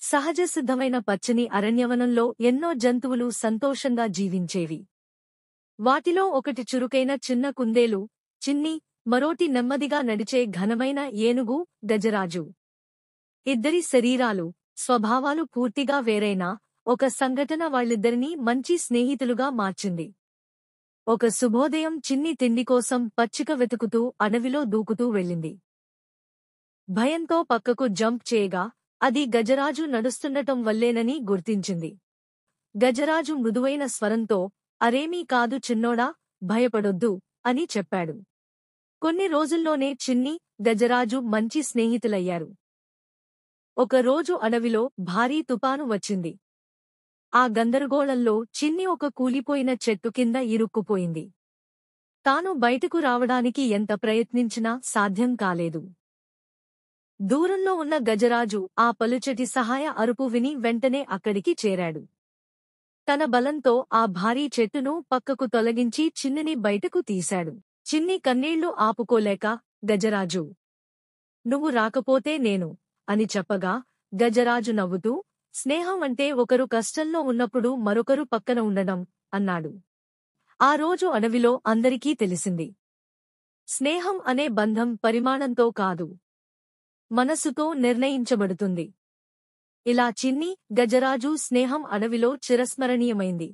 సహజసిద్ధమైన పచ్చని అరణ్యవనంలో ఎన్నో జంతువులు సంతోషంగా జీవించేవి. వాటిలో ఒకటి చురుకైన చిన్న కుందేలు, చిన్ని, మరోటి నెమ్మదిగా నడిచే ఘనమైన ఏనుగు, గజరాజు. ఇద్దరి శరీరాలు, స్వభావాలు పూర్తిగా వేరైనా ఒక సంఘటన వాళ్ళిద్దరినీ మంచి స్నేహితులుగా మార్చింది. ఒక శుభోదయం చిన్ని తిండికోసం పచ్చిక వెతుకుతూ అడవిలో దూకుతూ వెళ్ళింది. భయంతో పక్కకు జంప్ చేయగా అది గజరాజు నడుస్తుండటం వల్లేనని గుర్తించింది. గజరాజు మృదువైన స్వరంతో, అరేమీ కాదు చిన్నోడా, భయపడొద్దు అని చెప్పాడు. కొన్ని రోజుల్లోనే చిన్ని, గజరాజు మంచి స్నేహితులయ్యారు. ఒకరోజు అడవిలో భారీ తుపాను వచ్చింది. ఆ గందరగోళంలో చిన్ని ఒక కూలిపోయిన చెట్టు కింద ఇరుక్కుపోయింది. తాను బయటకు రావడానికి ఎంత ప్రయత్నించినా సాధ్యం కాలేదు. దూరంలో ఉన్న గజరాజు ఆ పలుచటి సహాయ అరుపు విని వెంటనే అక్కడికి చేరాడు. తన బలంతో ఆ భారీ చెట్టును పక్కకు తొలగించి చిన్నిని బయటకు తీశాడు. చిన్ని కన్నీళ్లు ఆపుకోలేక, గజరాజూ, నువ్వు రాకపోతే నేను అని చెప్పగా, గజరాజు నవ్వుతూ, స్నేహం అంటే ఒకరు కష్టంలో ఉన్నప్పుడు మరొకరు పక్కన ఉండడం అన్నాడు. ఆ రోజు అడవిలో అందరికీ తెలిసింది. స్నేహం అనే బంధం పరిమాణంతో కాదు, మనసుతో నిర్ణయించబడుతుంది. ఇలా చిన్ని, గజరాజు స్నేహం అడవిలో చిరస్మరణీయమైంది.